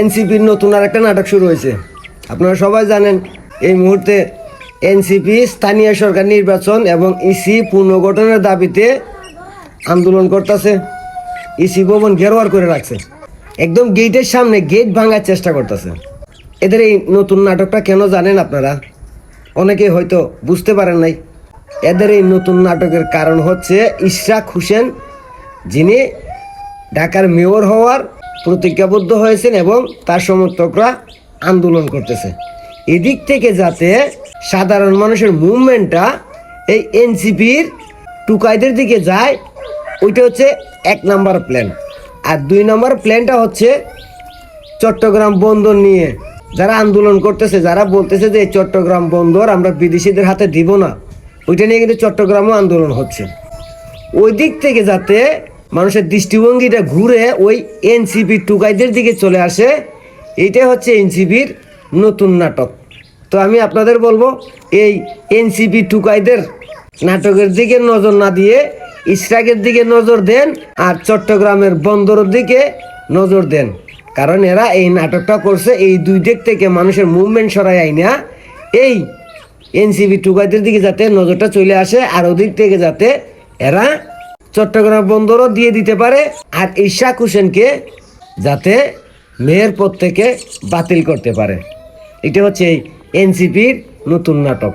এনসিপির নতুন আর একটা নাটক শুরু হয়েছে। আপনারা সবাই জানেন এই মুহূর্তে এনসিপি স্থানীয় সরকার নির্বাচন এবং ইসি পুনর্গঠনের দাবিতে আন্দোলন করতেছে। ইসি ভবন ঘেরোয়ার করে রাখছে, একদম গেটের সামনে গেট ভাঙার চেষ্টা করতেছে। এদের এই নতুন নাটকটা কেন জানেন আপনারা? অনেকে হয়তো বুঝতে পারেন নাই। এদের এই নতুন নাটকের কারণ হচ্ছে ইশরাক হোসেন, যিনি ঢাকার মেয়র হওয়ার প্রতিজ্ঞাবদ্ধ হয়েছেন এবং তার সমর্থকরা আন্দোলন করতেছে। এদিক থেকে যাতে সাধারণ মানুষের মুভমেন্টটা এই এনসিপির টুকাইদের দিকে যায়, ওইটা হচ্ছে 1 নাম্বার প্ল্যান। আর 2 নাম্বার প্ল্যানটা হচ্ছে চট্টগ্রাম বন্দর নিয়ে যারা আন্দোলন করতেছে, যারা বলতেছে যে চট্টগ্রাম বন্দর আমরা বিদেশিদের হাতে দিব না, ওইটা নিয়ে কিন্তু চট্টগ্রামও আন্দোলন হচ্ছে। ওই দিক থেকে যাতে মানুষের দৃষ্টিভঙ্গিটা ঘুরে ওই এনসিপি টুকাইদের দিকে চলে আসে, এইটাই হচ্ছে এনসিপির নতুন নাটক। তো আমি আপনাদের বলবো, এই এনসিপি টুকাইদের নাটকের দিকে নজর না দিয়ে ইশরাকের দিকে নজর দেন, আর চট্টগ্রামের বন্দরের দিকে নজর দেন। কারণ এরা এই নাটকটা করছে এই 2 দিক থেকে মানুষের মুভমেন্ট সরাই আইনা এই এনসিপি টুকাইদের দিকে যাতে নজরটা চলে আসে, আর ওদিক থেকে যাতে এরা চট্টগ্রাম বন্দরও দিয়ে দিতে পারে, আর ইশরাক হোসেনকে যাতে মেয়র পদ থেকে বাতিল করতে পারে। এটা হচ্ছে এই এনসিপির নতুন নাটক।